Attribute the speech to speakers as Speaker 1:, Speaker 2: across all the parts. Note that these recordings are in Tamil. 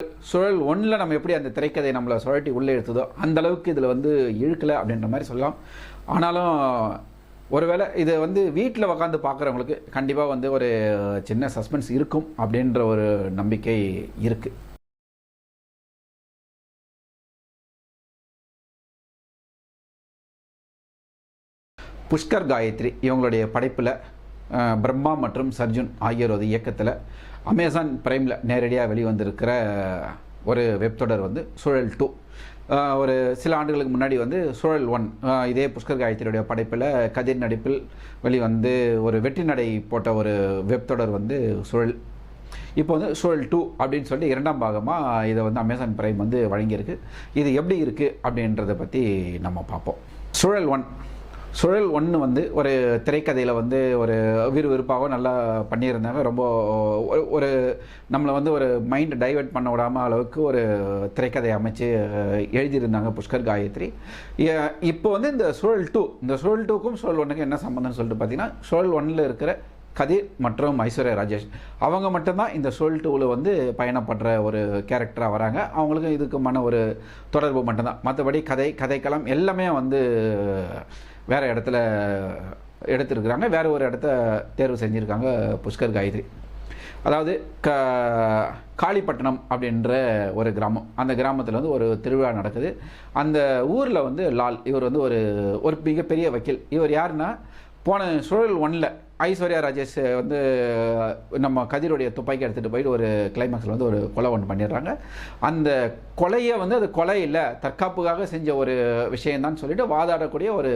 Speaker 1: சுழல் ஒன்றில் நம்ம எப்படி அந்த திரைக்கதை நம்மளை சுழட்டி உள்ளே எடுத்ததோ அந்த அளவுக்கு இதில் வந்து இழுக்கலை அப்படின்ற மாதிரி சொல்லலாம். ஆனாலும் ஒருவேளை இதை வந்து வீட்டில் உக்காந்து பார்க்குறவங்களுக்கு கண்டிப்பாக வந்து ஒரு சின்ன சஸ்பென்ஸ் இருக்கும் அப்படின்ற ஒரு நம்பிக்கை இருக்குது. புஷ்கர் காயத்ரி இவங்களுடைய படைப்பில் பிரம்மா மற்றும் சர்ஜுன் ஆகியோரது இயக்கத்தில் அமேசான் பிரைமில் நேரடியாக வெளிவந்திருக்கிற ஒரு வெப்தொடர் வந்து சுழல் 2. ஒரு சில ஆண்டுகளுக்கு முன்னாடி வந்து சுழல் 1 இதே புஷ்கர் காயத்ரியுடைய படைப்பில் கதிர் நடிப்பில் வெளிவந்து ஒரு வெற்றி நடை போட்ட ஒரு வெப்தொடர் வந்து சுழல். இப்போ வந்து சுழல் 2 அப்படின்னு சொல்லிட்டு 2ஆம் பாகமாக இதை வந்து அமேசான் பிரைம் வந்து வழங்கியிருக்கு. இது எப்படி இருக்குது அப்படின்றத பற்றி நம்ம பார்ப்போம். சுழல் 1 வந்து ஒரு திரைக்கதையில் வந்து ஒரு விறுவிறுப்பாகவும் நல்லா பண்ணியிருந்தாங்க. ரொம்ப ஒரு நம்மளை வந்து ஒரு மைண்ட் டைவெர்ட் பண்ண விடாமல் அளவுக்கு ஒரு திரைக்கதை அமைச்சு எழுதியிருந்தாங்க புஷ்கர் காயத்ரி. இப்போ வந்து இந்த சுழல் 2க்கும் சுழல் 1க்கும் என்ன சம்மந்தம்னு சொல்லிட்டு பார்த்தீங்கன்னா, சுழல் 1ல் இருக்கிற கதிர் மற்றும் ஐஸ்வர்யா ராஜேஷ் அவங்க மட்டும்தான் இந்த சுழல் 2ல் வந்து பயணப்படுற ஒரு கேரக்டராக வராங்க. அவங்களுக்கு இதுக்குமான ஒரு தொடர்பு மட்டும்தான். மற்றபடி கதைக்களம் எல்லாமே வந்து வேறு இடத்துல எடுத்துருக்குறாங்க. வேறு ஒரு இடத்த தேர்வு செஞ்சுருக்காங்க புஷ்கர் காயத்ரி. அதாவது காளிப்பட்டினம் அப்படின்ற ஒரு கிராமம். அந்த கிராமத்தில் வந்து ஒரு திருவிழா நடக்குது. அந்த ஊரில் வந்து லால் இவர் வந்து ஒரு மிகப்பெரிய வக்கீல். இவர் யாருன்னா, போன சுழல் 1ல் ஐஸ்வர்யா ராஜேஷ் வந்து நம்ம கதிரோடைய துப்பாக்கி எடுத்துகிட்டு போயிட்டு ஒரு கிளைமேக்ஸில் வந்து ஒரு கொலை ஒன்று பண்ணிடுறாங்க. அந்த கொலையை வந்து அது கொலை இல்லை, தற்காப்புக்காக செஞ்ச ஒரு விஷயம்தான் சொல்லிட்டு வாதாடக்கூடிய ஒரு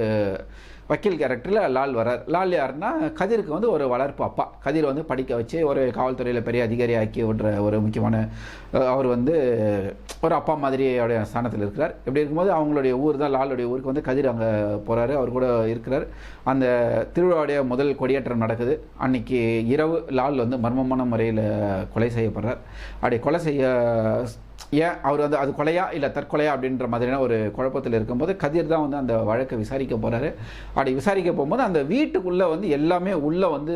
Speaker 1: வக்கீல் கேரக்டரில் லால் வரார். லால் யாருன்னா, கதிருக்கு வந்து ஒரு வளர்ப்பு அப்பா. கதிர் வந்து படிக்க வச்சு ஒரு காவல்துறையில் பெரிய அதிகாரி ஆக்கி விடுற ஒரு முக்கியமான அவர் வந்து ஒரு அப்பா மாதிரியோடைய ஸ்தானத்தில் இருக்கிறார். இப்படி இருக்கும்போது அவங்களுடைய ஊர் தான் லாலுடைய ஊருக்கு வந்து கதிர் அங்கே போகிறாரு. அவர் கூட இருக்கிறார். அந்த திருவிழாவுடைய முதல் கொடியேற்றம் நடக்குது. அன்றைக்கி இரவு லால் வந்து மர்மமான முறையில் கொலை செய்யப்படுறார். அப்படி கொலை செய்ய ஏன் அவர் வந்து அது கொலையா இல்லை தற்கொலையா அப்படின்ற மாதிரியான ஒரு குழப்பத்தில் இருக்கும்போது கதிர் தான் வந்து அந்த வழக்கை விசாரிக்க போகிறாரு. அப்படி விசாரிக்க போகும்போது அந்த வீட்டுக்குள்ளே வந்து எல்லாமே உள்ளே வந்து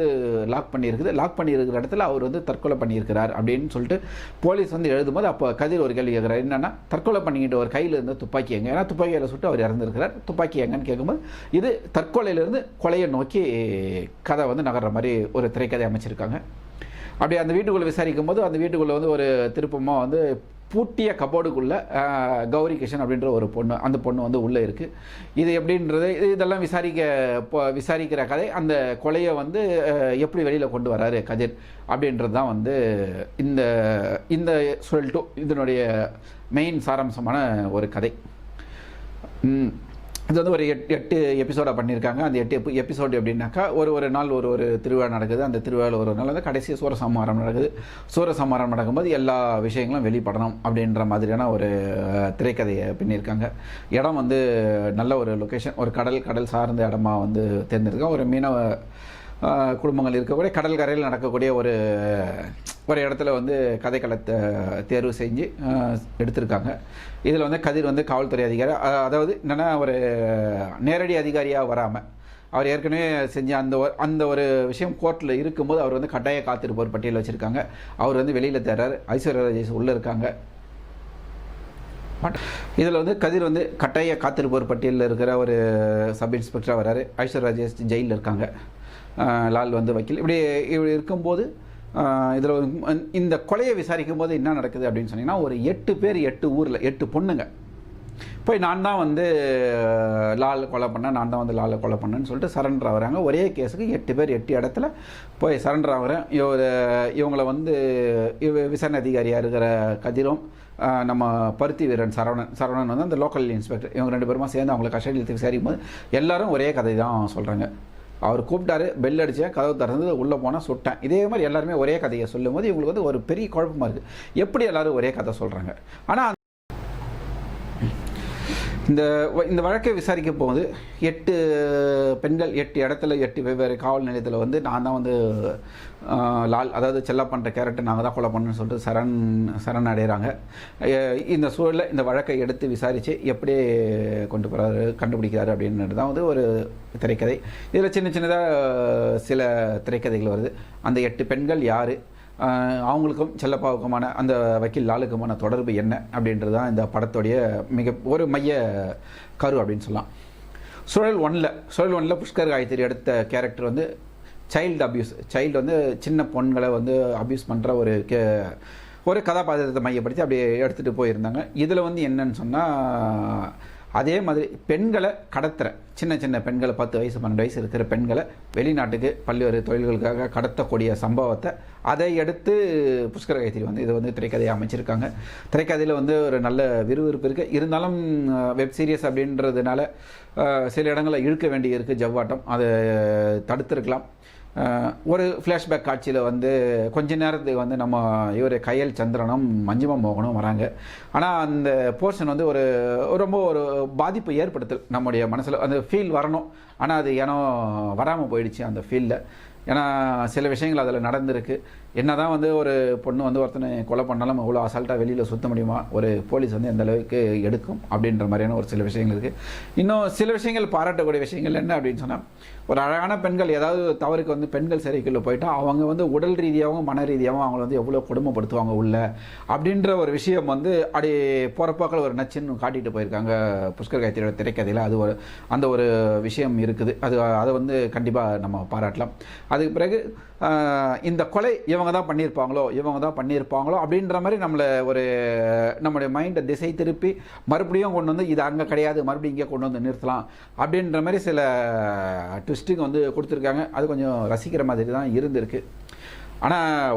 Speaker 1: லாக் பண்ணியிருக்கிற இடத்துல அவர் வந்து தற்கொலை பண்ணியிருக்கிறார் அப்படின்னு சொல்லிட்டு போலீஸ் வந்து எழுதும்போது அப்போ கதிர் ஒரு கேள்வி கேட்குறாரு. என்னென்னா, தற்கொலை பண்ணிக்கிட்டு ஒரு கையில் இருந்த துப்பாக்கி எங்கே? ஏன்னா துப்பாக்கியில் சுட்டு அவர் இறந்துருக்கிறார். துப்பாக்கி எங்கன்னு கேட்கும்போது இது தற்கொலையிலேருந்து கொலையை நோக்கி கதை வந்து நகர்ற மாதிரி ஒரு திரைக்கதை அமைச்சிருக்காங்க. அப்படி அந்த வீட்டுக்குள்ளே விசாரிக்கும் போது அந்த வீட்டுக்குள்ளே வந்து ஒரு திருப்பமாக வந்து பூட்டிய கபோர்டுக்குள்ளே கௌரி கிஷன் அப்படின்ற ஒரு பொண்ணு, அந்த பொண்ணு வந்து உள்ளே இருக்குது. இது எப்படின்றது இதெல்லாம் விசாரிக்கிற கதை. அந்த கொலையை வந்து எப்படி வெளியில் கொண்டு வராரு கதிர் அப்படின்றது தான் வந்து இந்த சுழல் 2 இதனுடைய மெயின் சாராம்சமான ஒரு கதை. இது வந்து ஒரு 8 எபிசோடாக பண்ணியிருக்காங்க. அந்த 8 எபிசோடு எப்படின்னாக்கா, ஒரு நாள் ஒரு திருவிழா நடக்குது. அந்த திருவிழாவில் ஒரு நாள் வந்து கடைசி சூரசம்ஹாரம் நடக்குது. சூரசம்ஹாரம் நடக்கும்போது எல்லா விஷயங்களும் வெளிப்படணும் அப்படின்ற மாதிரியான ஒரு திரைக்கதையை பண்ணியிருக்காங்க. இடம் வந்து நல்ல ஒரு லொக்கேஷன், ஒரு கடல் சார்ந்த இடமா வந்து தேர்ந்தெடுக்க ஒரு மீனவ குடும்பங்கள் இருக்கக்கூடிய கடல் கரையில் நடக்கக்கூடிய ஒரு இடத்துல வந்து கதைக்களத்தை தேர்வு செஞ்சு எடுத்திருக்காங்க. இதில் வந்து கதிர் வந்து காவல்துறை அதிகாரி, அதாவது என்னென்னா ஒரு நேரடி அதிகாரியாக வராமல் அவர் ஏற்கனவே செஞ்ச அந்த ஒரு விஷயம் கோர்ட்டில் இருக்கும்போது அவர் வந்து கட்டாய காத்திருப்போர் பட்டியலில் வச்சுருக்காங்க. அவர் வந்து வெளியில் தேர்றார். ஐஸ்வர்யா ராஜேஷ் உள்ளே இருக்காங்க. இதில் வந்து கதிர் வந்து கட்டாய காத்திருப்போர் பட்டியலில் இருக்கிற ஒரு சப் இன்ஸ்பெக்டராக வராரு. ஐஸ்வர்யா ராஜேஷ் ஜெயிலில் இருக்காங்க. லால் வந்து வக்கீல். இப்படி இருக்கும்போது இதில் இந்த கொலையை விசாரிக்கும் போது என்ன நடக்குது அப்படின்னு சொன்னீங்கன்னா, ஒரு 8 பேர் 8 ஊரில் 8 பொண்ணுங்க போய் நான் தான் வந்து லால் கொலை பண்ணேன், நான் தான் வந்து லாலை கொலை பண்ணேன்னு சொல்லிட்டு சரண்டர் ஆகிறாங்க. ஒரே கேஸுக்கு 8 பேர் 8 இடத்துல போய் சரண்டர் ஆகிறேன். இவங்களை வந்து விசாரணை அதிகாரியாக இருக்கிற கதிரும் நம்ம பருத்தி வீரன் சரவணன் வந்து அந்த லோக்கல் இன்ஸ்பெக்டர், இவங்க 2 பேருமா சேர்ந்து அவங்களை கஸ்டடியில் விசாரிக்கும் போது எல்லாரும் ஒரே கதை தான் சொல்கிறாங்க. அவர் கூப்பிட்டாரு, பெல் அடித்தேன், கதவு திறந்து உள்ளே போனால் சுட்டேன். இதே மாதிரி எல்லாருமே ஒரே கதையை சொல்லும் போது இவங்களுக்கு வந்து ஒரு பெரிய குழப்பமாக இருக்குது. எப்படி எல்லோரும் ஒரே கதை சொல்கிறாங்க? ஆனால் இந்த வழக்கை விசாரிக்க போகுது 8 பெண்கள் 8 இடத்துல 8 வெவ்வேறு காவல் நிலையத்தில் வந்து நான் தான் வந்து லால், அதாவது செல்லா பண்ணுற கேரக்டர் நாங்கள் தான் கொலை பண்ணணும்னு சொல்லிட்டு சரண் அடைகிறாங்க. இந்த சூழலில் இந்த வழக்கை எடுத்து விசாரித்து எப்படி கொண்டு போகிறாரு கண்டுபிடிக்கிறாரு அப்படின்றது தான் வந்து ஒரு திரைக்கதை. இதில் சின்னதாக சில திரைக்கதைகள் வருது. அந்த 8 பெண்கள் யார், அவங்களுக்கும் செல்லப்பாவுக்குமான அந்த வக்கீல் லாலுக்குமான தொடர்பு என்ன அப்படின்றது தான் இந்த படத்துடைய ஒரு மைய கரு அப்படின்னு சொல்லலாம். சுழல் ஒன்னில் புஷ்கர் காயத்ரி எடுத்த கேரக்டர் வந்து சைல்டு வந்து சின்ன பொண்களை வந்து அப்யூஸ் பண்ணுற ஒரு கதாபாத்திரத்தை மையப்படுத்தி அப்படியே எடுத்துகிட்டு போயிருந்தாங்க. இதில் வந்து என்னன்னு சொன்னால் அதே மாதிரி பெண்களை கடத்துகிற சின்ன பெண்களை 10 வயசு 12 வயசு இருக்கிற பெண்களை வெளிநாட்டுக்கு பல்வேறு தொழில்களுக்காக கடத்தக்கூடிய சம்பவத்தை அதை எடுத்து புஷ்கர் காயத்ரி வந்து இது வந்து திரைக்கதையை அமைச்சிருக்காங்க. திரைக்கதையில் வந்து ஒரு நல்ல விறுவிறுப்பு இருக்குது. இருந்தாலும் வெப் சீரிஸ் அப்படின்றதுனால சில இடங்களில் இழுக்க வேண்டி இருக்குது ஜவ்வாட்டம். அதை தடுத்திருக்கலாம். ஒரு ஃப்ளாஷ்பேக் காட்சியில் வந்து கொஞ்ச நேரத்துக்கு வந்து நம்ம இவர் கயல் சந்திரனும் மஞ்சிமா மோகனும் வராங்க. ஆனால் அந்த போர்ஷன் வந்து ரொம்ப ஒரு பாதிப்பு ஏற்படுத்தல் நம்முடைய மனசில் அந்த ஃபீல் வரணும். ஆனால் அது ஏனோ வராமல் போயிடுச்சு அந்த ஃபீலில். ஏன்னா சில விஷயங்கள் அதில் நடந்திருக்கு. என்ன தான் வந்து ஒரு பொண்ணு வந்து ஒருத்தனை கொலை பண்ணாலும் அவ்வளோ அசால்ட்டாக வெளியில் சுற்ற முடியுமா, ஒரு போலீஸ் வந்து எந்த அளவுக்கு எடுக்கும் அப்படின்ற மாதிரியான ஒரு சில விஷயங்கள் இருக்குது. இன்னும் சில விஷயங்கள் பாராட்டக்கூடிய விஷயங்கள் என்ன அப்படின்னு சொன்னால், ஒரு அழகான பெண்கள் ஏதாவது தவறுக்கு வந்து பெண்கள் சிறைக்குள்ளே போயிட்டால் அவங்க வந்து உடல் ரீதியாகவும் மன ரீதியாகவும் அவங்கள வந்து எவ்வளோ கொடுமைப்படுத்துவாங்க உள்ள அப்படின்ற ஒரு விஷயம் வந்து அப்படி போகிறப்பாக்கள் ஒரு நச்சுன்னு காட்டிட்டு போயிருக்காங்க புஷ்கர் காயத்ரியோட திரைக்கதையில். அந்த ஒரு விஷயம் இருக்குது. அதை வந்து கண்டிப்பாக நம்ம பாராட்டலாம். அதுக்கு பிறகு இந்த கொலை இவங்க தான் பண்ணியிருப்பாங்களோ அப்படின்ற மாதிரி நம்மளுடைய மைண்டை திசை திருப்பி மறுபடியும் கொண்டு வந்து இது அங்கே கிடையாது, மறுபடியும் இங்கே கொண்டு வந்து நிறுத்தலாம் அப்படின்ற மாதிரி சில ட்விஸ்ட்டுங்க வந்து கொடுத்துருக்காங்க. அது கொஞ்சம் ரசிக்கிற மாதிரி தான் இருந்திருக்கு. ஆனால்